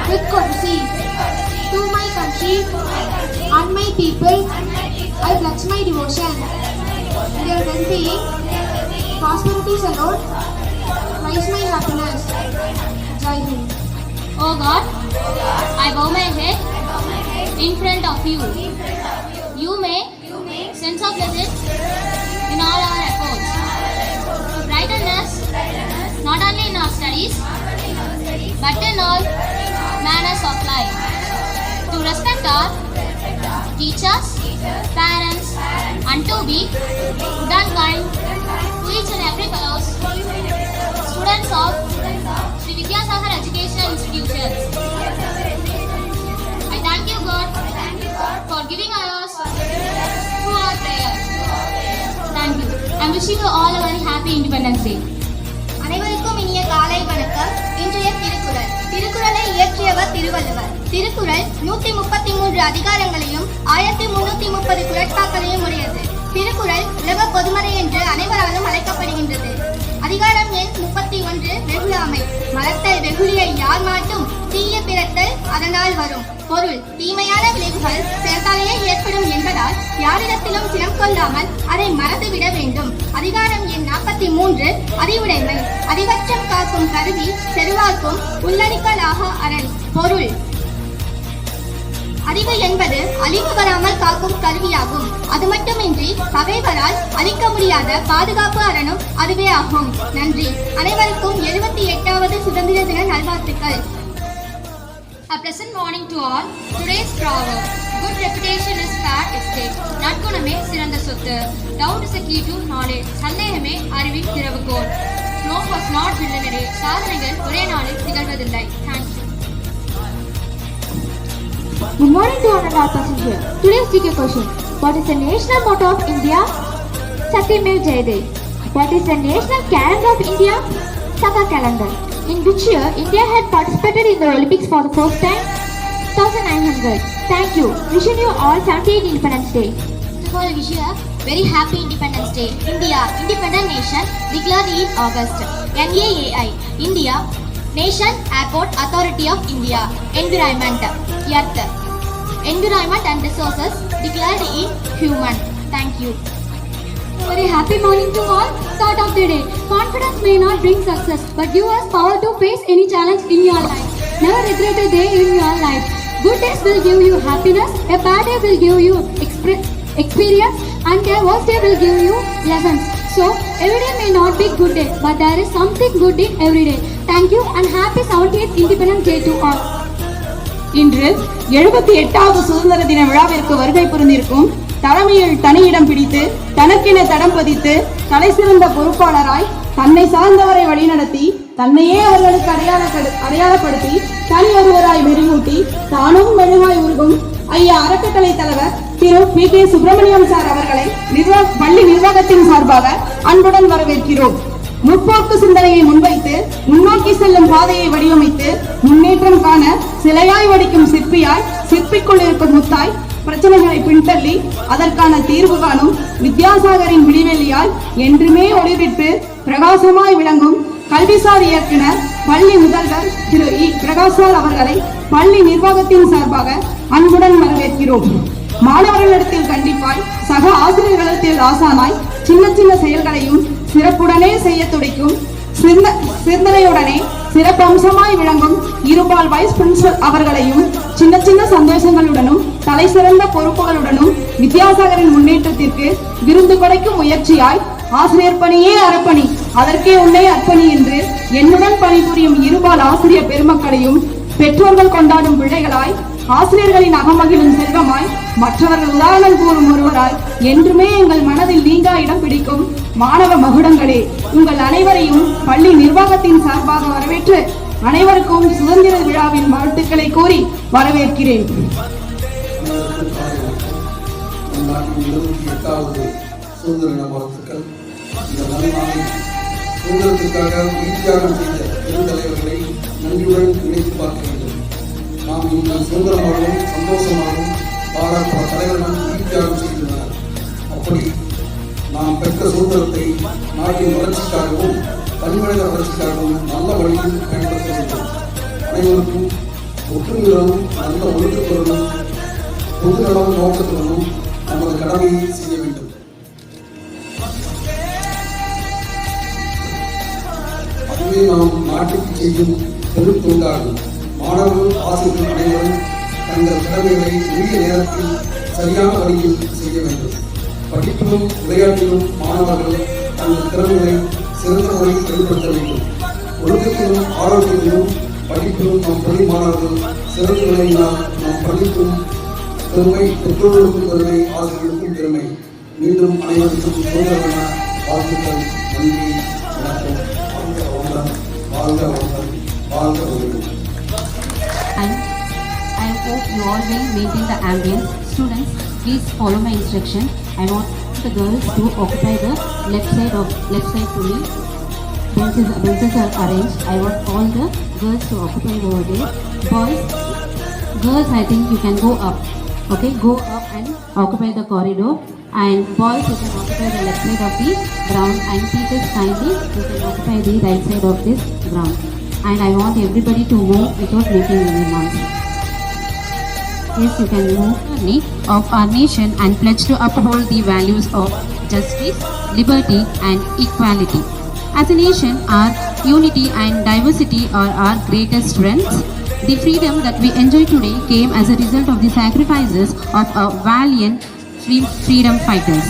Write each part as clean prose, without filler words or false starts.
with courtesy. To my country and my people, I pledge my devotion. Their well-being, prosperity salute, rise my happiness. Jai Hind. O God, I bow my head in front of you. You may sense of blessings in all our efforts. To brighten us, not only in our studies, but in all manners of life. To respect our teachers, parents, and to be good and kind to each and every fellows, students of Sri Vidyasagar Educational Institutions. I thank you, God, for giving us through our prayers. Thank you. I'm wishing you all a very happy Independence Day. அனைவருக்கும் இனிய காலை வணக்கம். இன்றைய திருக்குறள். திருக்குறளை இயற்றியவர் திருவள்ளுவர். திருக்குறள் 133 அதிகாரங்களையும் 1330 குறட்பாக்களையும் உடையது. திருக்குறள் உலக பொதுமறை என்று அனைவராலும் அழைக்கப்படுகின்றது. அதிகாரம் எண் 31 வெகுளாமை. மரத்தல் வெகுளியை யார் மாட்டும், தீய பிறத்தல் அதனால் வரும். பொருள், தீமையான விளைவுகள் சேர்த்தாலேயே ஏற்படும் என்பதால் யாரிடத்திலும் சினம் கொள்ளாமல் அதை மறந்துவிட வேண்டும். அதிகாரம் எண் 43 அறிவுடைமை. அறிவற்றம் காக்கும் கருவி செருவாக்கும் உள்ளடிக்கலாக அரண். பொருள், அறிவு என்பது அழிவு வராமல் காக்கும் கருவியாகும். அது மட்டுமின்றி பகைவரால் அழிக்க முடியாத பாதுகாப்பு அரணும் அதுவே ஆகும். நன்றி. அனைவருக்கும் 78வது சுதந்திர தின நல்வாழ்த்துக்கள். A pleasant morning to all. Today's proverb: good reputation is fair estate. நற்குணமே சிறந்த சொத்து. Doubt is a key to knowledge. சந்தேகமே அறிவின் திறவுகோல். Rome was not built in a day. சாதனைகள் ஒரே நாளில் திகழ்வதில்லை. Thank you. Good morning to all our passengers. Today's GK question: what is the national motto of India? Satyamev Jayate. What is the national calendar of India? Saka calendar. In which year India had participated in the Olympics for the first time? 1900. Thank you. Wishing you all 78th Independence Day. To all wish you a very happy Independence Day. India, independent nation declared in August. NAAI, India, Nation Airport Authority of India. Environment, Earth. Environment and resources declared in human. Thank you. Very happy morning to all. Start of the day. Confidence may not bring success, but give us power to face any challenge in your life. Never regret a day in your life. Good days will give you happiness. A bad day will give you experience, and a worst day will give you lessons. So every day may not be good day, but there is something good in every day. Thank you and happy 78th Independence Day to all. இன்று 78வது சுதந்திர தின விழாவிற்கு வருகை புரிந்திருக்கும் தலைமையில் தனியிடம் பிடித்து தனக்கென தடம் பதித்து தலை சிறந்த பொறுப்பாளராய் தன்னை சார்ந்தவரை வழிநடத்தி தன்னையே அவர்களுக்கு அடையாளப்படுத்தி தனி ஒருவராய் மெருகூட்டி தானும் மெழுகாய் உருகும் ஐயா அறக்கட்டளை தலைவர் திரு பி கே சுப்பிரமணியம் சார் அவர்களை பள்ளி நிர்வாகத்தின் சார்பாக அன்புடன் வரவேற்கிறோம். முற்போக்கு சிந்தனையை முன்வைத்து முன்னோக்கி செல்லும் பாதையை வடிவமைத்து முன்னேற்றம் காண சிலையாய் வடிக்கும் சிற்பியாய் சிற்பிக்குள் இருக்கும் முத்தாய் பிரச்சனைகளை பின்தள்ளி அதற்கான தீர்வு காணும் வித்யாசாகரின் விடிவெளியால் என்றுமே ஒளிவிட்டு பிரகாசமாய் விளங்கும் கல்விசார் இயக்குனர் பள்ளி முதல்வர் திரு இ பிரகாசால் அவர்களை பள்ளி நிர்வாகத்தின் சார்பாக அன்புடன் வரவேற்கிறோம். மாணவர்களிடத்தில் கண்டிப்பாய், சக ஆசிரியர்களிடத்தில் ஆசானாய், சின்ன சின்ன செயல்களையும் சிறப்புடனே செய்ய துடிக்கும் சிந்தனையுடனே சிறப்பம்சமாய் விளங்கும் இருபால் வைஸ் பிரின்சிபல் அவர்களையும் சின்ன சின்ன சந்தோஷங்களுடனும் தலை சிறந்த பொறுப்புகளுடனும் வித்யாசாகரின் முன்னேற்றத்திற்கு விருந்து கொடைக்கும் முயற்சியாய் ஆசிரியர் பணியே அறப்பணி, அதற்கே உன்னை அர்ப்பணி என்று என்னுடன் பணிபுரியும் இருபால் ஆசிரியர் பெருமக்களையும் பெற்றோர்கள் கொண்டாடும் பிள்ளைகளாய் ஆசிரியர்களின் அகமகிழும் செல்வமாய் மற்றவர்கள் உதாரணம் கூறும் ஒருவராய் என்றுமே எங்கள் மனதில் நீங்கா இடம் பிடிக்கும் மாணவ மகுடங்களே, உங்கள் அனைவரையும் பள்ளி நிர்வாகத்தின் சார்பாக வரவேற்று அனைவருக்கும் சுதந்திர விழாவின் வாழ்த்துக்களை கூறி வரவேற்கிறேன். சுதந்திரத்திற்காக உயிர்த்தியாகம் செய்த பெருந்தலைவர்களை நன்றியுடன் நினைத்து பார்க்க வேண்டும். நாம் இந்த சுதந்திரமாகவும் சந்தோஷமாகவும் வாழ பல தலைவர்கள் உயிர்த்தியாகம் செய்துள்ளனர். அப்படி நாம் பெற்ற சுதந்திரத்தை நாட்டின் வளர்ச்சிக்காகவும் தனிமனித வளர்ச்சிக்காகவும் நல்ல வழியில் பயன்படுத்த வேண்டும். அனைவருக்கும் ஒற்றுமையுடனும் நல்ல ஒழுக்கத்துடனும் பொது நலம் நோக்கத்துடனும் நமது கடமையை செய்ய வேண்டும். அதுவே நாம் நாட்டுக்கு செய்யும் பெரும் தொண்டாகும். மாணவர்கள் ஆசிரியர்கள் அனைவரும் தங்கள் கடமைகளை உரிய நேரத்தில் சரியான வழியில் செய்ய வேண்டும். படிப்பிலும் விளையாட்டிலும் மாணவர்கள் தங்கள் திறமைகளை சிறந்த முறையில் வெளிப்படுத்த வேண்டும். ஒழுக்கத்திலும் ஆரோக்கியத்திலும் படிப்பிலும் நம் பள்ளி மாணவர்கள் சிறந்து விளங்கினால் நம் பள்ளிக்கும் பெருமை, பெற்றோர்களுக்கும் பெருமை, ஆசிரியர்களுக்கும் பெருமை. மீண்டும் அனைவருக்கும் சுதந்திரமான வாழ்த்துக்கள். நன்றி, வணக்கம். வாழ்க வளமுடன், வாழ்க வளமுடன். And I hope you all will maintain the ambience. Students, please follow my instruction. I want the girls to occupy the left side to me. Benches are arranged. I want all the girls to occupy over there. Girls, I think you can go up. Okay, go up and occupy the corridor. And boys, you can occupy the left side of the ground. And teachers, kindly, you can occupy the right side of this ground. And I want everybody to move without making any noise. Yes, you can move of our nation and pledge to uphold the values of justice, liberty and equality. As a nation, our unity and diversity are our greatest strengths. The freedom that we enjoy today came as a result of the sacrifices of our valiant freedom fighters.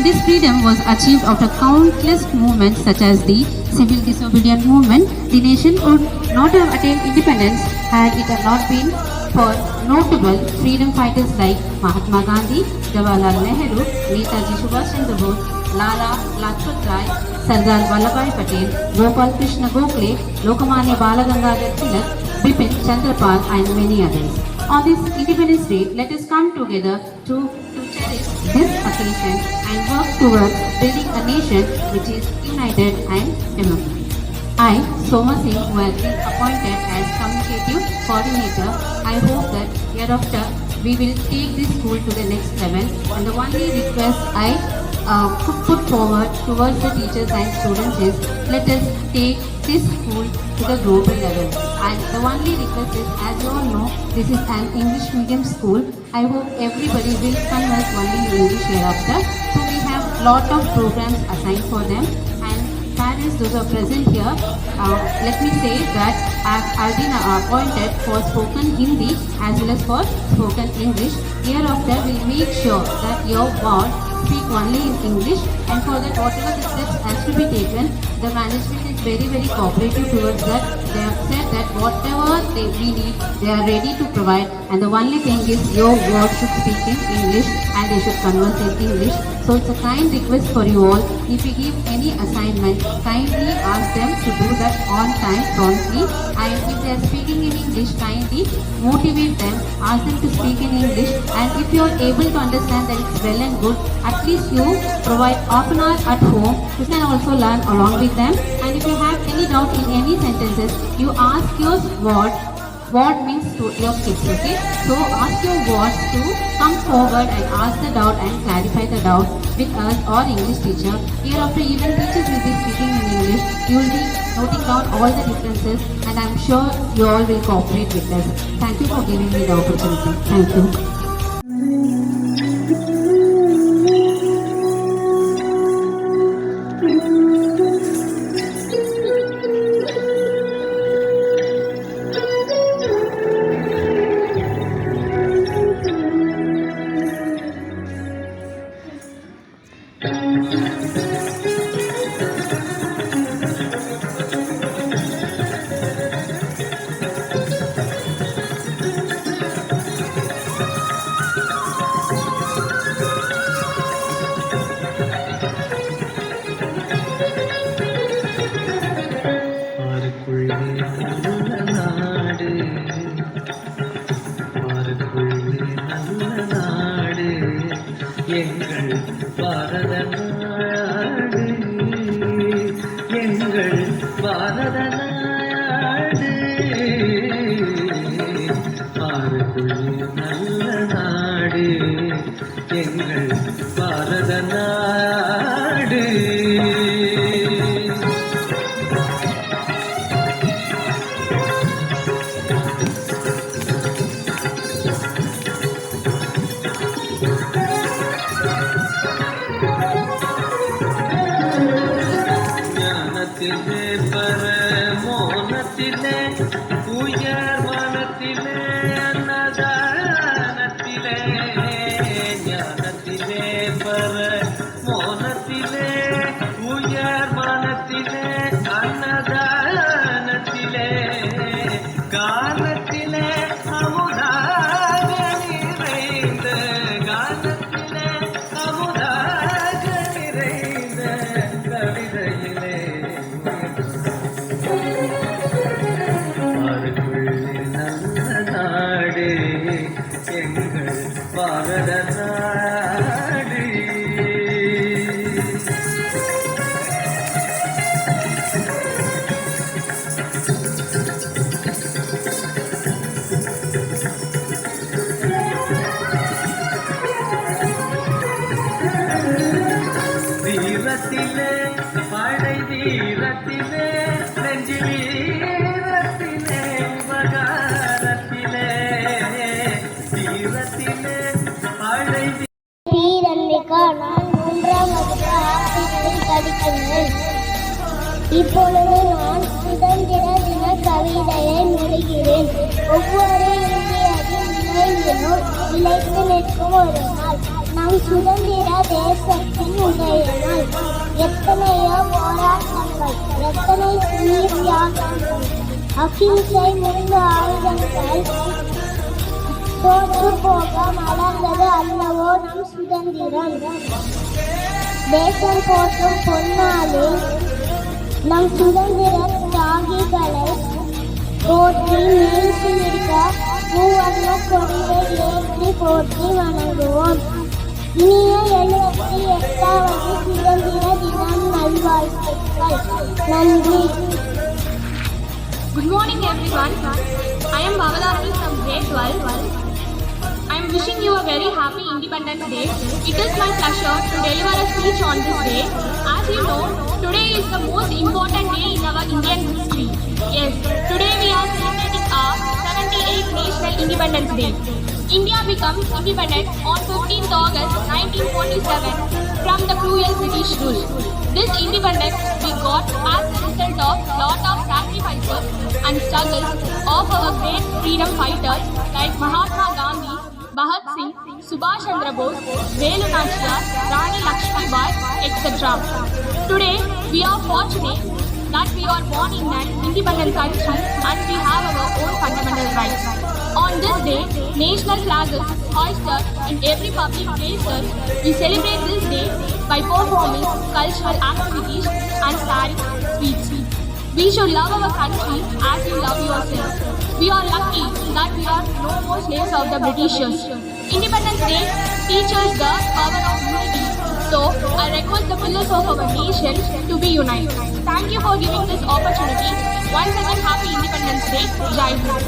This freedom was achieved after countless movements such as the civil disobedience movement. The nation would not have attained independence had it not been for notable freedom fighters like Mahatma Gandhi, Jawaharlal Nehru, Netaji Subhash Chandra Bose, Lala Lajpat Rai, Sardar Vallabhbhai Patel, Gopal Krishna Gokhale, Lokmanya Balagangadhar Tilak, Bipin Chandrapal and many others. On this Independence Day, let us come together to cherish this occasion and work towards building a nation which is united and democratic. I, Soma Singh, who has been appointed as Communicative Coordinator, I hope that hereafter we will take this school to the next level, and the only request I put forward towards the teachers and students is, let us take this school to the global level. And the only request is, as you all know, this is an English medium school. I hope everybody will converse only in English hereafter. So we have lot of programs assigned for them. And parents, those who are present here, let me say that I've been appointed for spoken Hindi as well as for spoken English. Hereafter, we'll make sure that your ward speak only in English, and for that whatever the steps has to be taken, the management is very cooperative towards that. They have said that whatever we need, they are ready to provide, and the only thing is your ward should speak in English and they should converse in English. So it's a kind request for you all, if you give any assignment, kindly ask them to do that on time, promptly, and if they are speaking in English, kindly motivate them, ask them to speak in English, and if you are able to understand that it's well and good, at least you provide half an hour at home. You can also learn along with them, and if you have any doubt in any sentences, you ask your ward means to your kids, okay? So ask your wards to come forward and ask the doubt and clarify the doubt with us or English teacher. Hereafter, even teachers will be speaking in English. You will be noting down all the differences, and I am sure you all will cooperate with us. Thank you for giving me the opportunity. Thank you. எங்கள் பாரத நாடு, எங்கள் பாரத நாடு, பாரக்குள்ளே நல்ல நாடு, எங்கள் பாரத நாடு. பர மோனத்திலே உயர் மனத்திலே அன்னதானத்திலே காலத்திலே அமுதாக நிறைந்த காலத்திலே அமுதாக நிறைந்த கவிதையிலே பாருக்குள்ளே நல்ல நாடு எங்கள் பாரத நாடு. வீரத்திலே படை வீரத்திலே நெஞ்சில் வீரத்திலே விவகாரத்திலே வீரத்திலே படை ரன்விகா, நான் 3ஆம் வகுப்பு ஆசிரியரில் படிக்கிறேன். இப்பொழுது நான் சுதந்திர தின கவிதையை மொழிகிறேன். ஒவ்வொரு இந்தியரின் நினைவிலும் நிலைத்து நிற்கும் ஒரு நாள் நம் சுதந்திர தேசத்தின் உதய நாள். எத்தனையோ போராட்டங்கள், எத்தனை உயிர் தியாகங்கள், அகிம்சை 3 ஆயுதங்கள் தோற்று போக மலர்ந்தது அல்லவோ நம் சுதந்திரம். தேசம் போற்றும் பொன்னாளில் நம் சுதந்திர தியாகிகளை போற்றி நெய்து நிற்க மூவர்ண கொடியை ஏற்றி போற்றி வணங்குவோம். இனிய 78வது சுதந்திர தினம் நல்வாழ்த்துக்கள். நன்றி. Good morning everyone. I am Bhavalakshi from grade 12. I am wishing you a very happy Independence Day. It is my pleasure to deliver a speech on this day. As you know, today is the most important day in our Indian history. Yes, today we are celebrating our 78th National Independence Day. India becomes independent on 15th August 1947 from the cruel British rule. This independence we got as a result of lot of sacrifices and struggles of our great freedom fighters like Mahatma Gandhi, Bhagat Singh, Subhash Chandra Bose, Velu Nachiyar, Rani Lakshmi Bai, etc. Today we are fortunate that we are born in an independent country and we have our own fundamental rights. On this day, national flag is hoisted in every public places. We celebrate this day by performing cultural activities and sharing sweets. We should love our country as you love yourself. We are lucky that we are no more slaves of the Britishers. Independence Day teaches the power of unity. So, I request the pillars of our nation to be united. Thank you for giving this opportunity. Once again, happy Independence Day. Jai Hind.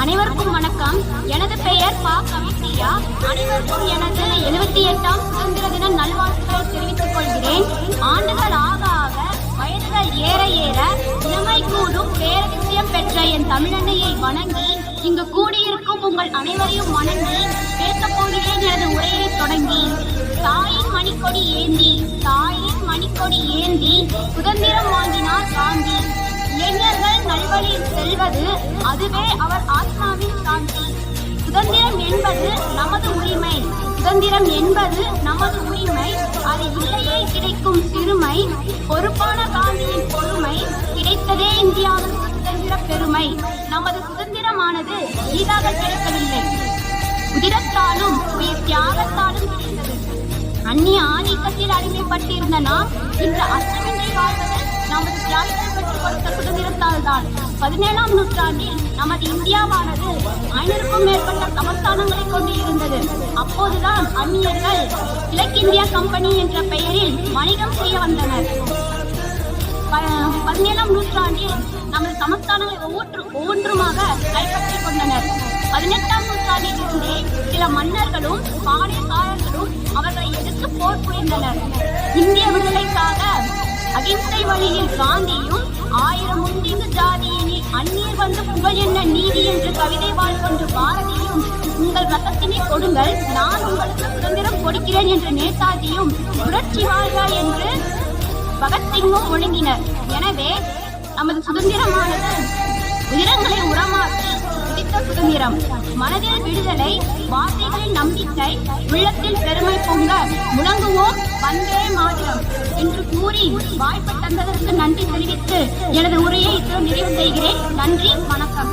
அனைவருக்கும் வணக்கம். எனது பெயர் பா கவிப்ரியா. அனைவருக்கும் எனது 78ஆம் சுதந்திர தின நல்வாழ்த்துக்களை தெரிவித்துக் கொள்கிறேன். ஆண்டுகள் ஆக ஆக, வயதுகள் ஏற ஏற, இளமை கூடும் பேரதிசயம் பெற்ற என் தமிழன்னையை வணங்கி, இங்கு கூடியிருக்கும் உங்கள் அனைவரையும் வணங்கி பேசப் போகிறேன் எனது உரையை தொடங்கி. தாயின் மணிக்கொடி ஏந்தி, தாயின் மணிக்கொடி ஏந்தி சுதந்திரம் வாங்கினார் காந்தி. இளைஞர்கள் நல்வழியில் செல்வது அதுவே அவர் ஆத்மாவின் சாந்தி. சுதந்திரம் என்பது நமது உரிமை, சுதந்திரம் என்பது நமது உரிமை. அது இல்லையே கிடைக்கும் சிறுமை. பொறுப்பான காந்தியின் பொறுமை, கிடைத்ததே இந்தியாவின் சுதந்திர பெருமை. நமது சுதந்திரமானது ஈடாக கிடைக்கவில்லை, உதிரத்தாலும் உயிர் தியாகத்தாலும் கிடைத்தது. அந்நிய ஆதிக்கத்தில் அடிமைப்பட்டிருந்த நாம் இன்று அச்சமின்றி வாழ்வது நமது தியாகிகள் பெற்றுக் கொடுத்த சுதந்திரத்தால் தான். 17ஆம் நூற்றாண்டில் நமது இந்தியாவானது 500க்கும் மேற்பட்ட சமஸ்தானங்களை கொண்டு இருந்தது. அப்போதுதான் அந்நியர்கள் கிழக்கிந்தியா கம்பெனி என்ற பெயரில் வணிகம் செய்ய வந்தனர். 17ஆம் நூற்றாண்டில் நமது சமஸ்தானங்களை ஒவ்வொன்றுமாக கைப்பற்றிக் கொண்டனர். 18ஆம் நூற்றாண்டில் இருந்தே சில மன்னர்களும் பாளையக்காரர்களும் அவர்களை எதிர்த்து போர் புரிந்தனர். இந்திய விடுதலைக்காக அகிம்சை வழியில் காந்தியும் 1000 உண்டிங்கு ஜாதியினில் அந்நியர் வந்து புகழ் என்ன நீதி என்று கவிதை வாழ்கொண்டு பாரதியும், உங்கள் ரத்தத்தினை கொடுங்கள் நான் உங்களுக்கு சுதந்திரம் கொடுக்கிறேன் என்று நேதாஜியும், புரட்சி வாழ்க என்று பகத்சிங்கும் ஒழுங்கினர். எனவே நமது சுதந்திரமானது உயிரங்களை உரமாற்றி கொடுத்த சுதந்திரம். மனதில் விடுதலை, வார்த்தைகளில் நம்பிக்கை, உள்ளத்தில் பெருமை பொங்க முழங்குவோம் வந்தே மாநிலம் என்று கூறி வாய்ப்பு தந்ததற்கு நன்றி தெரிவித்து எனது உரையை இத்துடன் நிறைவு செய்கிறேன். நன்றி, வணக்கம்.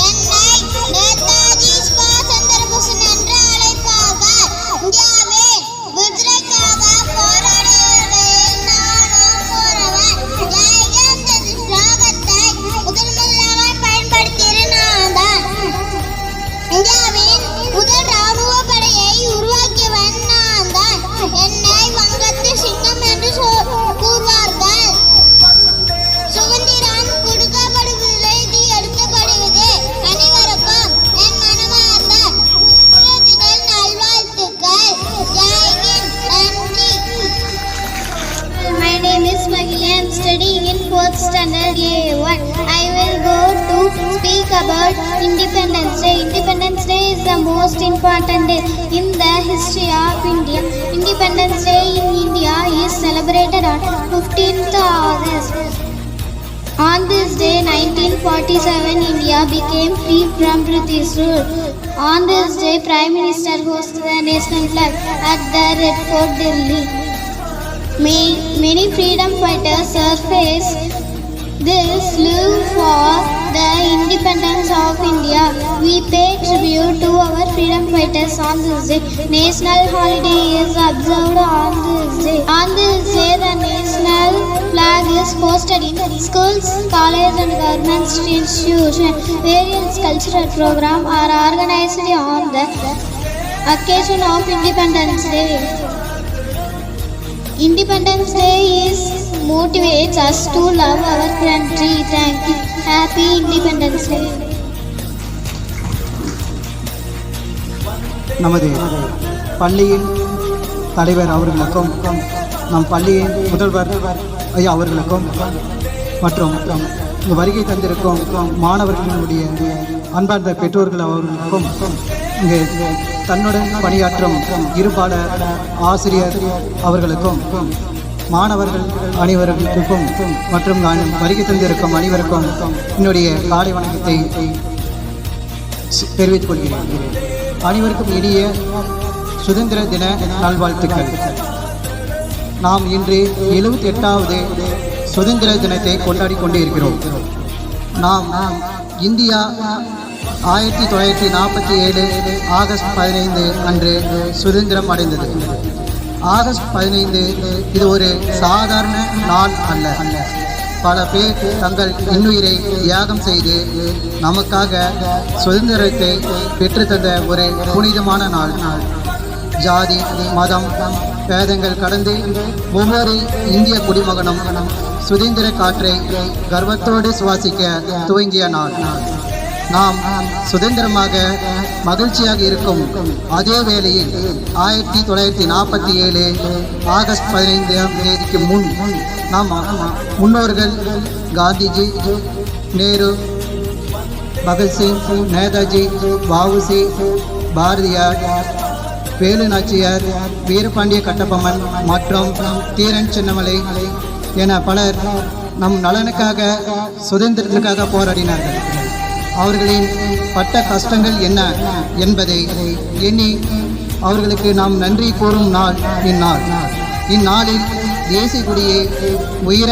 என்னை நேதாஜி சுபாஷ் சந்திர போஸ் என்று அழைப்பார்கள். இந்தியாவில் விடுதலைக்காக போராடியவர்களில் நானும் ஒருவன். ஜெயஹிந்த் என்ற ஸ்லோகத்தை முதலாக பயன்படுத்தியது நான்தான். இந்தியாவின் முதல் ராணுவ படையை உருவாக்கியவன் நான்தான். என்னை வங்கத்து சிங்கம் என்று கூறுவார்கள். சுதந்திரம் கொடுக்கப்படுவதில்லை, இது எடுக்கப்படுவது. அனைவருக்கும் என் மனமார்ந்த சுதந்திர தின நல்வாழ்த்துக்கள். ஜெய்ஹிந்த், நன்றி. My name is Mahila. I am studying in 4th standard A1. I will go to speak about Independence Day. Independence Day is the most important day in the history of India. Independence Day in India is celebrated on 15th August. On this day, 1947, India became free from British rule. On this day, Prime Minister hosted the national flag at the Red Fort, Delhi. Many freedom fighters surfaced this live for the independence of India. We pay tribute to our freedom fighters on this day. National holiday is observed on this day. On this day, the national flag is posted in schools, colleges and government institutions. Various cultural programs are organized on the occasion of Independence Day. Independence Day motivates us to love our country. Thank you. Happy Independence Day. நமது பள்ளியின் தலைவர் அவர்களுக்கும் நம் பள்ளியின் முதல்வர் ஐயா அவர்களுக்கும் மற்றும் இங்கு வருகை தந்திருக்கும் மாணவர்களுடைய அன்பார்ந்த பெற்றோர்கள் அவர்களுக்கும் இங்கு தன்னுடன் பணியாற்றும் இருபால ஆசிரியர் அவர்களுக்கும் மாணவர்கள் அனைவருக்கும் மற்றும் நான் வருகை தந்திருக்கும் அனைவருக்கும் என்னுடைய காலை வணக்கத்தை தெரிவித்துக் கொள்கிறேன். அனைவருக்கும் இனிய சுதந்திர தின நல்வாழ்த்துக்கள். நாம் இன்று 78வது சுதந்திர தினத்தை கொண்டாடி கொண்டு இருக்கிறோம். நாம் இந்தியா 1947 ஆகஸ்ட் 15 அன்று சுதந்திரம் அடைந்தது. ஆகஸ்ட் 15 இது ஒரு சாதாரண நாள் அல்ல. பல பேர் தங்கள் இன்னுயிரை தியாகம் செய்து நமக்காக சுதந்திரத்தை பெற்றுத்தந்த ஒரு புனிதமான நாள். ஜாதி மதம் பேதங்கள் கடந்து ஒவ்வொரு இந்திய குடிமகனும் சுதந்திர காற்றை கர்வத்தோடு சுவாசிக்க துவங்கிய நாள். நாம் சுதந்திரமாக மகிழ்ச்சியாக இருக்கும் அதே வேளையில் 1947 ஆகஸ்ட் 15ஆம் தேதிக்கு முன் நாம் முன்னோர்கள் காந்திஜி, நேரு, பகத்சிங், நேதாஜி, வஉசி, பாரதியார், வேலு நாச்சியார், வீரபாண்டிய கட்டபொம்மன் மற்றும் தீரன் சின்னமலை என பலர் நம் நலனுக்காக சுதந்திரத்திற்காக போராடினார்கள். அவர்களின் பட்ட கஷ்டங்கள் என்ன என்பதை எண்ணி அவர்களுக்கு நாம் நன்றி கூறும் நாள் இந்நாள். இந்நாளில் தேசிய கொடியை உயர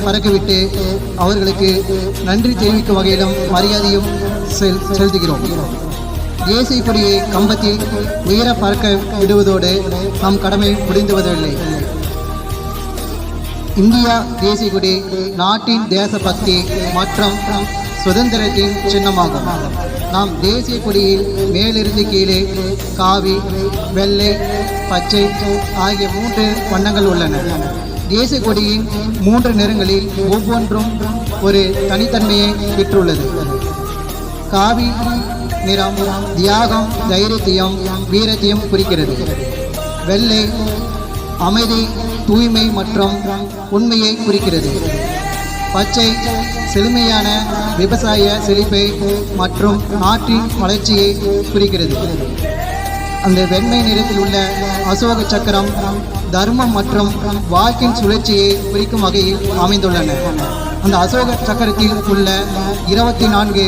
பறக்கவிட்டு அவர்களுக்கு நன்றி தெரிவிக்கும் வகையிலும் மரியாதையும் செலுத்துகிறோம். தேசிய கொடியை கம்பத்தில் உயர பறக்க விடுவதோடு நம் கடமை முடிந்துவதில்லை. இந்தியா தேசிய கொடி நாட்டின் தேசபக்தி மற்றும் சுதந்திரத்தின் சின்னமாகும். நாம் தேசிய கொடியில் மேலிருந்து கீழே காவி, வெள்ளை, பச்சை ஆகிய 3 வண்ணங்கள் உள்ளன. தேசிய கொடியின் 3 நிறங்களில் ஒவ்வொன்றும் ஒரு தனித்தன்மையை பெற்றுள்ளது. காவி நிறம் தியாகம், தைரியத்தையும் வீரத்தையும் குறிக்கிறது. வெள்ளை அமைதி, தூய்மை மற்றும் உண்மையை குறிக்கிறது. பச்சை செழுமையான விவசாய செழிப்பை மற்றும் நாட்டின் வளர்ச்சியை குறிக்கிறது. அந்த வெண்மை நிறத்தில் உள்ள அசோக சக்கரம் தர்மம் மற்றும் வாழ்க்கையின் சுழற்சியை குறிக்கும் வகையில் அமைந்துள்ளன. அந்த அசோக சக்கரத்தில் உள்ள 24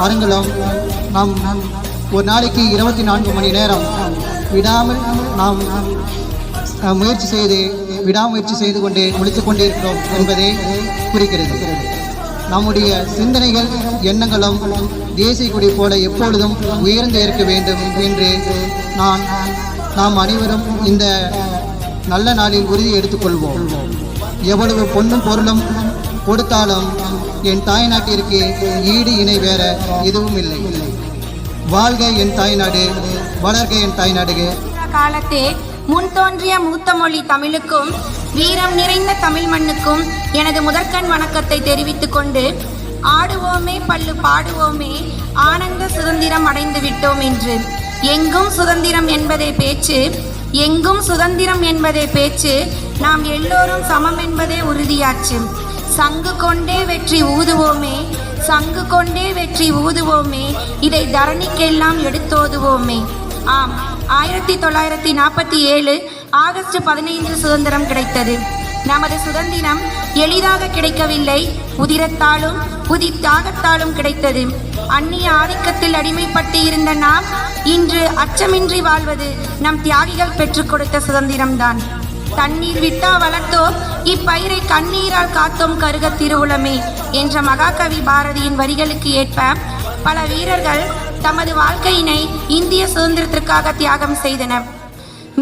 அரங்களும் நாம் ஒரு நாளைக்கு 24 மணி நேரம் விடாமல் நாம் விடாமுயற்சி செய்து கொண்டே முடித்துக் கொண்டே இருக்கிறோம் என்பதை குறிக்கிறது. நம்முடைய சிந்தனைகள் எண்ணங்களும் தேசிய கொடி போல எப்பொழுதும் உயர்ந்து இருக்க வேண்டும் என்று நாம் அனைவரும் இந்த நல்ல நாளில் உறுதி எடுத்துக்கொள்வோம். எவ்வளவு பொன்னும் பொருளும் கொடுத்தாலும் என் தாய்நாட்டிற்கு ஈடு இணை வேற எதுவும் இல்லை. வாழ்க என் தாய்நாடு, வளர்க என் தாய்நாடு. காலத்தே முன் தோன்றிய மூத்த மொழி தமிழுக்கும் வீரம் நிறைந்த தமிழ் மண்ணுக்கும் எனது முதற்கண் வணக்கத்தை தெரிவித்துக் கொண்டு, ஆடுவோமே பல்லு பாடுவோமே ஆனந்த சுதந்திரம் அடைந்து விட்டோம் என்று. எங்கும் சுதந்திரம் என்பதே பேச்சு, எங்கும் சுதந்திரம் என்பதே பேச்சு, நாம் எல்லோரும் சமம் என்பதே உறுதியாச்சு. சங்கு கொண்டே வெற்றி ஊதுவோமே, சங்கு கொண்டே வெற்றி ஊதுவோமே, இதை தரணிக்கெல்லாம் எடுத்தோதுவோமே. ஆம், 1947 ஆகஸ்ட் 15 சுதந்திரம் கிடைத்தது. நமது சுதந்திரம் எளிதாக கிடைக்கவில்லை, உதிரத்தாலும் தியாகத்தாலும் கிடைத்தது. அந்நிய ஆதிக்கத்தில் அடிமைப்பட்டு இருந்த நாம் இன்று அச்சமின்றி வாழ்வது நம் தியாகிகள் பெற்றுக் கொடுத்த சுதந்திரம்தான். தண்ணீர் விட்டா வளர்த்தோம், இப்பயிரை கண்ணீரால் காத்தோம் கருக திருவுளமே என்ற மகாகவி பாரதியின் வரிகளுக்கு ஏற்ப பல வீரர்கள் தமது வாழ்க்கையினை இந்திய சுதந்திரத்திற்காக தியாகம் செய்தனர்.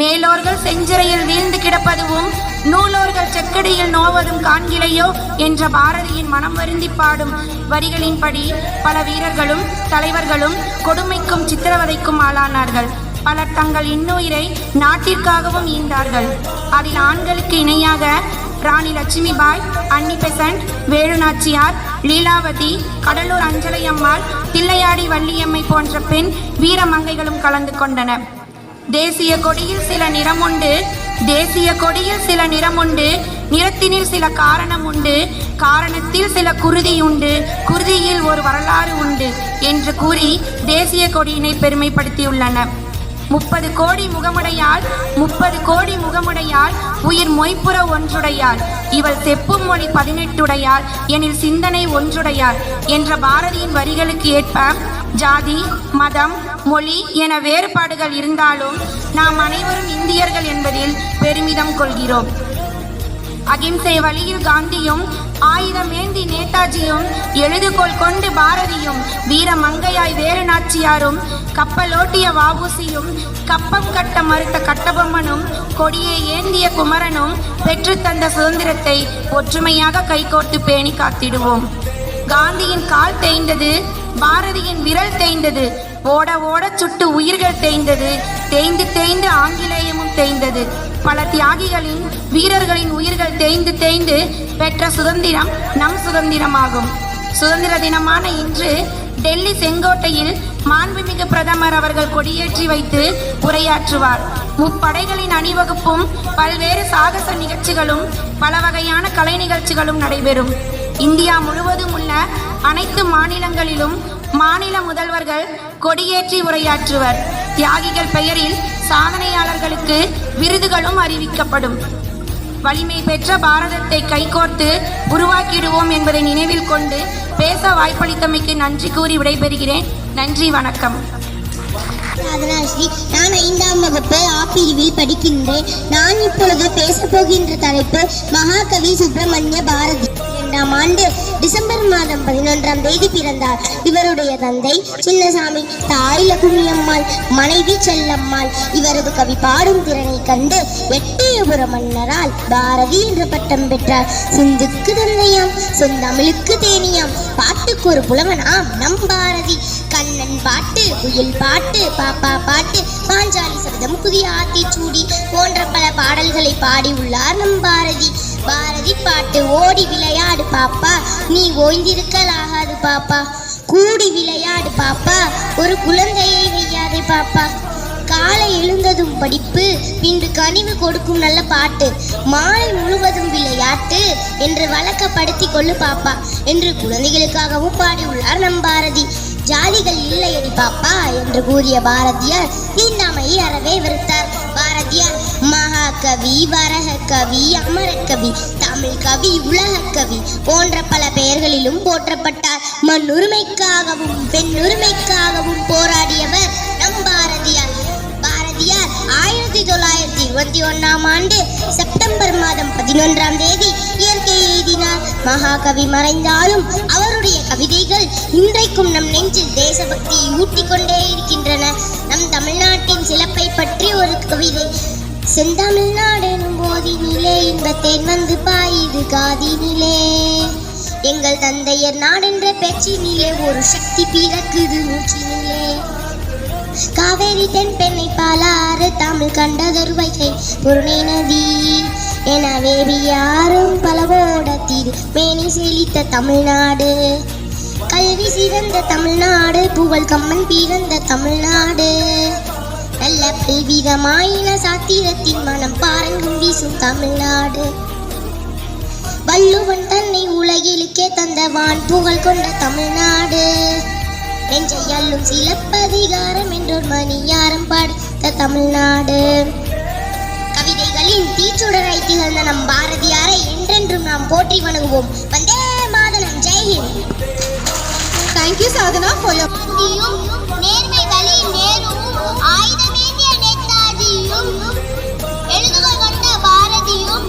மேலோர்கள் செஞ்சிறையில் வீழ்ந்து கிடப்பதுவும் நூலோர்கள் செக்கடியில் நோவதும் காண்கிலையோ என்ற பாரதியின் மனம் வருந்தி பாடும் வரிகளின்படி பல வீரர்களும் தலைவர்களும் கொடுமைக்கும் சித்திரவதைக்கும் ஆளானார்கள். பலர் தங்கள் இன்னுயிரை நாட்டிற்காகவும் ஈந்தார்கள். அதில் ஆண்களுக்கு இணையாக ராணி லட்சுமிபாய், அன்னி பெசன்ட், வேலுநாச்சியார், லீலாவதி, கடலூர் அஞ்சலை அம்மாள், தில்லையாடி வள்ளியம்மை போன்ற பெண் வீரமங்கைகளும் கலந்து கொண்டனர். தேசிய கொடியில் சில நிறம் உண்டு, தேசிய கொடியில் சில நிறம் உண்டு, நிறத்தினில் சில காரணம் உண்டு, காரணத்தில் சில குருதி உண்டு, குருதியில் ஒரு வரலாறு உண்டு என்று கூறி தேசிய கொடியினை பெருமைப்படுத்தியுள்ளனர். 30 கோடி முகமுடையாள், 30 கோடி முகமுடையாள், உயிர் மொய்ப்புற ஒன்றுடையாள், இவள் செப்பும் மொழி 18 எனில் சிந்தனை ஒன்றுடையாள் என்ற பாரதியின் வரிகளுக்கு ஏற்ப ஜாதி, மதம், மொழி என வேறுபாடுகள் இருந்தாலும் நாம் அனைவரும் இந்தியர்கள் என்பதில் பெருமிதம் கொள்கிறோம். அகிம்சை வழியில் காந்தியும், ஆயுதம் ஏந்தி நேதாஜியும், எழுதுகோள் கொண்டு பாரதியும், வீரமங்கையாய் வேலுநாச்சியாரும், கப்பலோட்டிய வஉசியும், கப்பம் கட்ட மறுத்த கட்டபொம்மனும், கொடியை ஏந்திய குமரனும் பெற்றுத்தந்த சுதந்திரத்தை ஒற்றுமையாக கைகோர்த்து பேணி காத்திடுவோம். காந்தியின் கால் தேய்ந்தது, பாரதியின் விரல் தேய்ந்தது, ஓட ஓட சுட்டு உயிர்கள் தேய்ந்தது, தேய்ந்து தேய்ந்து ஆங்கிலேயமும் தேய்ந்தது. பல தியாகிகளின் வீரர்களின் உயிர்கள் தேய்ந்து தேய்ந்து பெற்ற சுதந்திரம் நம் சுதந்திரமாகும். சுதந்திர தினமான இன்று டெல்லி செங்கோட்டையில் மாண்புமிகு பிரதமர் அவர்கள் கொடியேற்றி வைத்து உரையாற்றுவார். முப்படைகளின் அணிவகுப்பும் பல்வேறு சாகச நிகழ்ச்சிகளும் பல வகையான கலை நிகழ்ச்சிகளும் நடைபெறும். இந்தியா முழுவதும் உள்ள அனைத்து மாநிலங்களிலும் மாநில முதல்வர்கள் கொடியேற்றி உரையாற்றுவர். தியாகிகள் பெயரில் சாதனையாளர்களுக்கு விருதுகளும் அறிவிக்கப்படும். வலிமை பெற்ற பாரதத்தை கைகோர்த்து உருவாக்கிடுவோம் என்பதை நினைவில் கொண்டு பேச வாய்ப்பளித்தமைக்கு நன்றி கூறி விடைபெறுகிறேன். நன்றி, வணக்கம். ராதனாஸ்ரீ, நான் 5ஆம் வகுப்பு ஆ பிரிவில் படிக்கின்றேன். நான் இப்பொழுது பேசப்போகின்ற தலைப்பு மகாகவி சுப்பிரமணிய பாரதி. 2002ஆம் ஆண்டு டிசம்பர் மாதம் 11ஆம் தேதி பிறந்தார். இவருடைய தந்தை சின்னசாமி, தாய் லகுமியம்மாள், மனைவி செல்லம்மாள். இவரது கவி பாடும் திறனை கண்டு எட்டயபுர மன்னரால் பாரதி என்ற பட்டம் பெற்றார். சிந்துக்கு தந்தையாம், சொந்தமிழுக்கு தேனியாம், பாட்டுக்கு ஒரு புலவனாம் நம் பாரதி. கண்ணன் பாட்டு, குயில் பாட்டு, பாப்பா பாட்டு, பாஞ்சாலி சபதம், புதிய ஆத்திச்சூடி போன்ற பல பாடல்களை பாடி உள்ளார் நம் பாரதி. பாரதி பாட்டு: ஓடி விளையாடு பாப்பா, நீ ஓய்ந்திருக்கலாகாது பாப்பா, கூடி விளையாடு பாப்பா, ஒரு குழந்தையை வையாதே பாப்பா, காலை எழுந்ததும் படிப்பு, பின்பு கனிவு கொடுக்கும் நல்ல பாட்டு, மாலை முழுவதும் விளையாட்டு என்று வழக்கப்படுத்தி கொள்ளு பாப்பா என்று குழந்தைகளுக்காகவும் பாடியுள்ளார் நம் பாரதி. ஜாதிகள் இல்லையடி பாப்பா என்று கூறிய பாரதியார் தீண்டாமையை அறவே வெறுத்தார். பாரதியார் மகா மகாகவி, வரகக்கவி, அமரக்கவி, தமிழ் கவி, உலகக்கவி போன்ற பல பெயர்களிலும் போற்றப்பட்டார். மண்ணுரிமைக்காகவும் பெண்ணுரிமைக்காகவும் போராடியவர் நம் பாரதியார். பாரதியார் 1921ஆம் ஆண்டு செப்டம்பர் மாதம் 11ஆம் தேதி இயற்கை எய்தினார். மகாகவி மறைந்தாலும் அவருடைய கவிதைகள் இன்றைக்கும் நம் நெஞ்சில் தேசபக்தியை ஊட்டிக்கொண்டே இருக்கின்றன. நம் தமிழ்நாட்டின் சிறப்பை பற்றி ஒரு கவிதை. செந்தமிழ்நாடெனும் போதினிலே இன்பத்தேன் வந்து பாயுது காதினிலே, எங்கள் தந்தையர் நாடென்ற பேச்சினிலே ஒரு சக்தி பிறக்குது மூச்சினிலே. காவேரி தென்பெண்ணை பாலாறு தமிழ் கண்டதொரு வைகை பொருணை நதி, எனவே யாரும் பலவோட தீர் மேனி செழித்த தமிழ்நாடு. கல்வி சிறந்த தமிழ்நாடு, புகழ் கம்மன் பிறந்த தமிழ்நாடு. நல்ல பல்விதமாயின சாத்திரத்தின் மனம் பாரங்கும் வீசும் தமிழ்நாடு. வள்ளுவன் தன்னை உலகிலுக்கே தந்தவான் புகழ் கொண்ட தமிழ்நாடு. நெஞ்சை அள்ளும் சிலப்பதிகாரம் என்றொரு மணியாரம் படைத்த தமிழ்நாடு. கவிதைகளின் தீச்சுடரை திகழ்ந்த நம் பாரதியாரை என்றென்றும் நாம் போற்றி வணங்குவோம். வந்தே மாதரம். ஜெய்ஹிந்த். தேங்க்யூ சாதனா ஃபார் யுவர் நேர்மை வழி நேருவும் ஆயுதமேந்திய நேதாஜியும் எழுதுகோள் கொண்ட பாரதியும்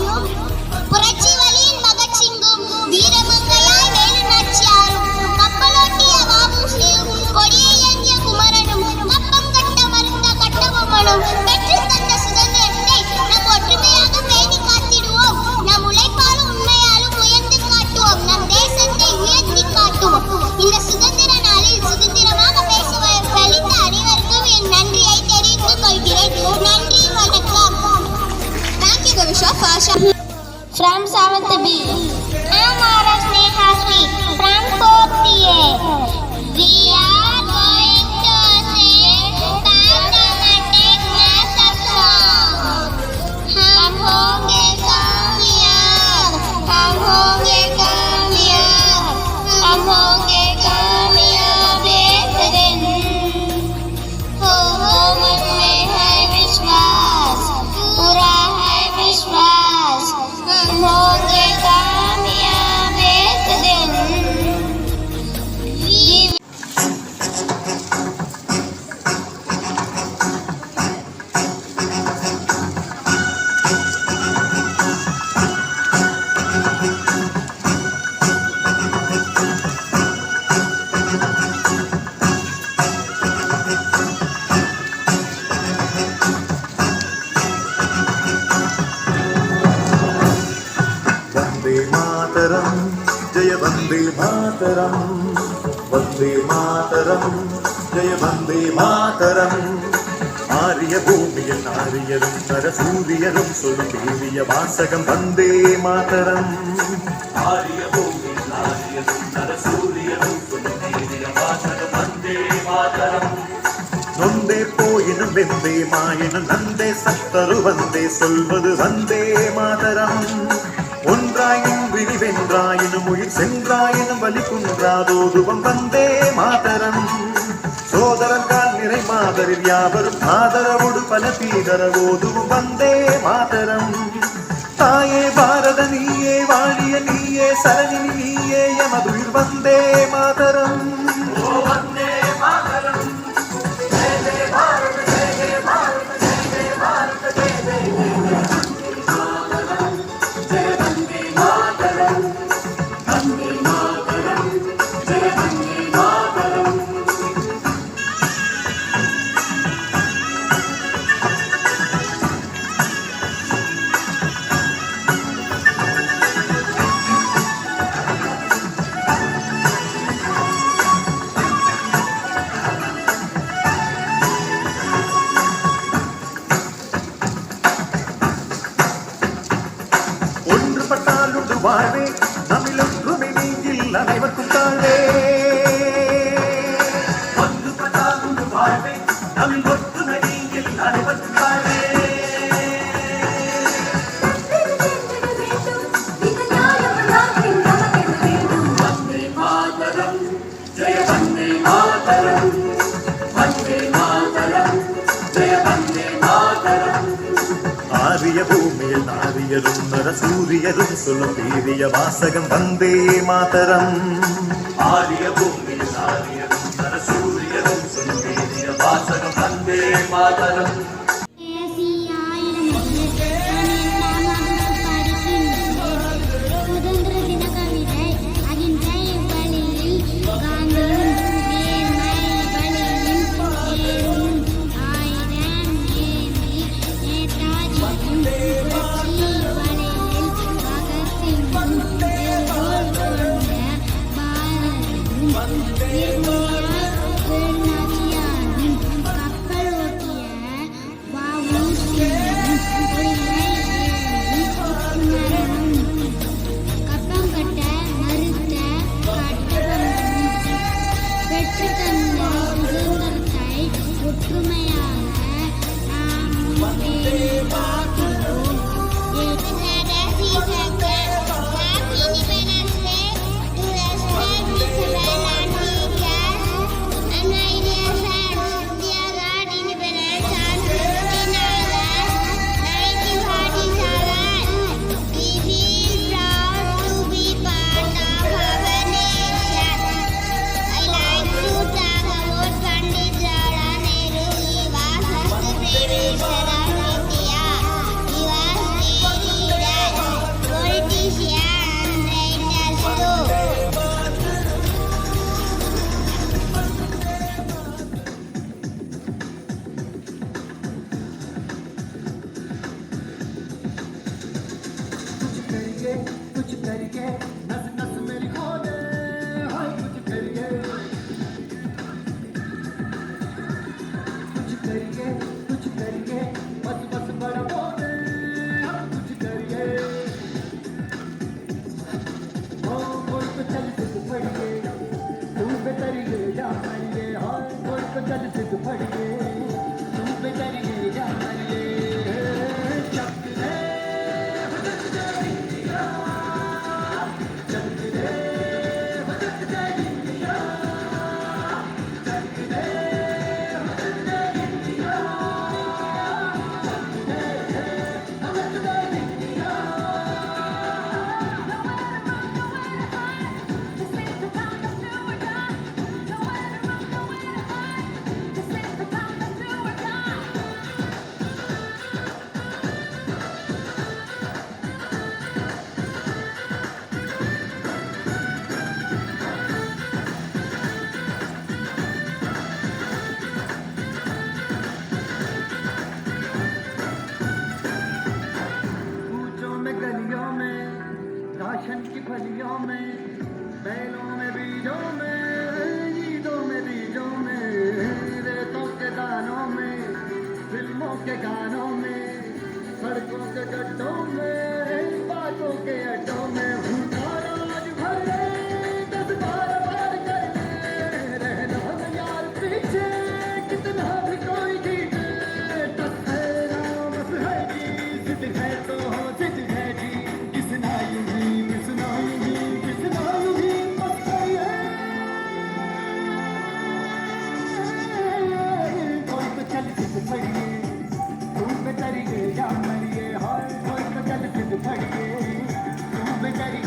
புரட்சி வழியின் பகத்சிங்கும் வீரமங்கையாய் வேலு நாச்சியாரும் கப்பலோட்டிய வாபுசியும் கொடியை ஏந்திய குமரனும் கப்பம் கட்ட மறுத்த கட்டபொம்மனும் பெற்று தந்த சுதந்திரத்தை நம் ஒற்றுமையாக பேணி காத்திடுவோம். நம் உழைப்பாலும் உண்மையாலும் உயர்ந்து காட்டுவோம். நம் தேசத்தை உயர்த்தி காட்டுவோம். இந்த சுதந்திர நாளில் சுதந்திரமாக பேச வழித்த அனைவருக்கும் என் நன்றியை தெரிவித்துக் கொள்கிறேன். நன்றி, வணக்கம். Thank you Kavisha Fasha. From 7th B, I'm Ara Sneha Sri from 4th A. We are going to sing Patriotic National Song. हम होंगे कामयाब, हम होंगे कामयाब, हम होंगे कामयाब एक दिन. हो मन में है विश्वास, पूरा है विश्वास, हम होंगे कामयाब एक दिन. वंदे मातरम, जय वंदे मातरम, वंदे मातरम, जय वंदे मातरम. ஆரிய பூமியில் நாரியரும் நரசூரியரும் சொல்லும் தேவிய வாசகம் வந்தே மாதரம். ஆரிய பூமியில் நாரியரும் நரசூரியரும் சொல்லும் தேவிய வாசகம் வந்தே மாதரம். நொந்தே போயினும் வெந்தே மாயினும் நந்தே சத்தரு வந்தே சொல்வது வந்தே மாதரம். ஒன்றாயினும் விரி வென்றாயினும் உயிர் சென்றாயினும் வலி குன்றாதோதுவம் வந்தே மாதரம். சோதரங்கால் நிறை மாதரில் யாவரும் ஆதரவோடு பல தீதரவோதுவும் வந்தே மாதரம். தாயே பாரத நீயே வாழிய நீயே சரணினி நீயே எமதுயிர் வந்தே மாதரம். வந்தே மாதரம். ஒன்றுபட்டாலுண்டு வாழ்வே, தமிழொன்றுமை நீங்கில் அனைவருக்கும் தாழ்வே. ஒன்றுபட்டாலுண்டு வாழ்வே, தமிழ் ஒற்றுமை நீங்கில் அனைவருக்கும் தாழ்வே. வந்தே மாதரம், ஜெய வந்தே மாதரம், வந்தே மாதரம், ஜெய வந்தே மாதரம். ஆரிய ஆடிய பூமியில் நாரியரும் நரசூரியரும் சொல்லும் தீரிய வாசகம் வந்தே மாதரம். ஆடிய பூமியில் நாரியரும் நரசூரியரும் சொல்லும் தீரிய வாசகம் வந்தே மாதரம். சுதந்திர தின கவிதை அகிம்சை வழியில் காந்தியும் நேர்மை வழியில் நேரும் ஆயுதம் ஏந்தி நேதாஜியும் புரட்சி வழியில் பகத்சிங்கும் வெங்கோல் கொண்ட பாரதியும் நிர்மலையாய் வேலுநாச்சியாரும் கப்பல் ஓட்டிய வ.உ.சியும் கொடியை ஏந்தி மரணம் கப்பம் கட்ட மறுத்த கட்டபொம்மனும் பெற்று தந்த சுதந்திரத்தை ஒற்றுமையாக நாம் பேணி காக்கிறோம். राशन की फलियों में, बैलों में, बीजों में, ईदों में, बीजों में, रेतों के दानों में, फिल्मों के गानों में, सड़कों के गड्ढों में, बातों के अड्डों में आज भरे 10-12 बार कर रहना यार पीछे कितना भी कोई जीते बस है जी जिद है तो जिद है जी किसना यूं किसना यूं किसना यूं बस है कोई तो चल जिद पड़िए तुम बेचारी या मरिए हाय कोई तो चल जिद पड़िए तुम बेचारी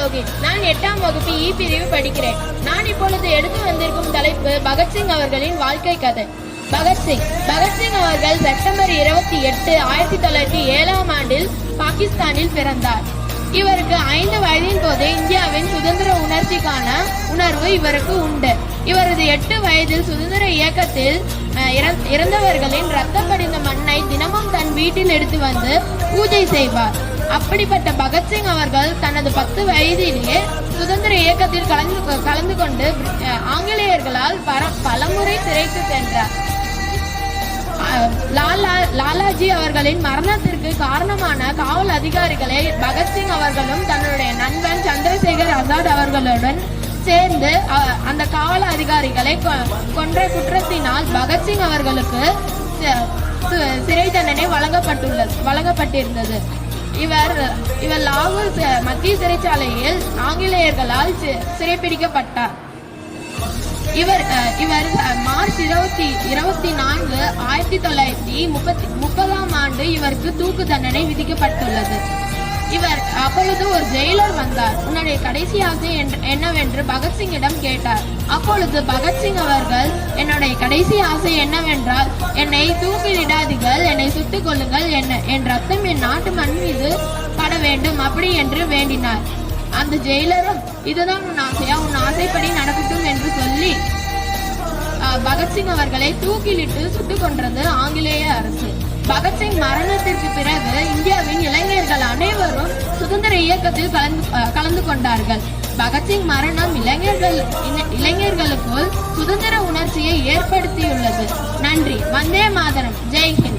ரோஹித். நான் 8ஆம் வகுப்பு இ பிரிவு படிக்கிறேன். நான் இப்பொழுது எடுத்து வந்திருக்கும் தலைப்பு பகத்சிங் அவர்களின் வாழ்க்கை கதை. பகத்சிங் அவர்கள் செப்டம்பர் 28, 1907ஆம் ஆண்டில் பாகிஸ்தானில் பிறந்தார். இவருக்கு 5 வயதின் போது இந்தியாவின் சுதந்திர உணர்ச்சிக்கான உணர்வு இவருக்கு உண்டு. இவரது 8 வயதில் சுதந்திர இயக்கத்தில் இறந்தவர்களின் ரத்தம் படிந்த மண்ணை தினமும் தன் வீட்டில் எடுத்து வந்து பூஜை செய்வார். அப்படிப்பட்ட பகத்சிங் அவர்கள் தனது 10 வயதிலேயே சுதந்திர இயக்கத்தில் கலந்து கொண்டு ஆங்கிலேயர்களால் பலமுறை சிறைக்கு சென்றார். லாலாஜி அவர்களின் மரணத்திற்கு காரணமான காவல் அதிகாரிகளை பகத்சிங் அவர்களும் தன்னுடைய நண்பன் சந்திரசேகர் ஆசாத் அவர்களுடன் சேர்ந்து அந்த காவல் அதிகாரிகளை கொன்ற குற்றத்தினால் பகத்சிங் அவர்களுக்கு சிறை தண்டனை வழங்கப்பட்டிருந்தது. இவர் லாகூர் மத்திய சிறைச்சாலையில் ஆங்கிலேயர்களால் சிறைப்பிடிக்கப்பட்டார். இவர் மார்ச் 24, 1930ஆம் ஆண்டு இவருக்கு தூக்கு தண்டனை விதிக்கப்பட்டுள்ளது. இவர் அப்பொழுது ஒரு ஜெயிலர் வந்தார். உன்னுடைய கடைசி ஆசை என்னவென்று பகத்சிங்கிடம் கேட்டார். அப்பொழுது பகத்சிங் அவர்கள், என்னுடைய கடைசி ஆசை என்னவென்றால் என்னை தூக்கிலிடாதீர்கள், என்னை சுட்டுக் கொள்ளுங்கள், என் ரத்தம் என் நாட்டு மண் மீது பட வேண்டும் அப்படி என்று வேண்டினார். அந்த ஜெயிலரும் இதுதான் உன் ஆசையா, உன் ஆசைப்படி நடக்கட்டும் என்று சொல்லி பகத்சிங் அவர்களை தூக்கிலிட்டு சுட்டுக் கொன்றது ஆங்கிலேய அரசு. பகத்சிங் மரணத்திற்கு பிறகு இந்தியாவின் இளைஞர்கள் அனைவரும் சுதந்திர இயக்கத்தில் கலந்து கொண்டார்கள். பகத்சிங் மரணம் இளைஞர்களுக்குள் சுதந்திர உணர்ச்சியை ஏற்படுத்தியுள்ளது. நன்றி. வந்தே மாதரம். ஜெய் ஹிந்த்.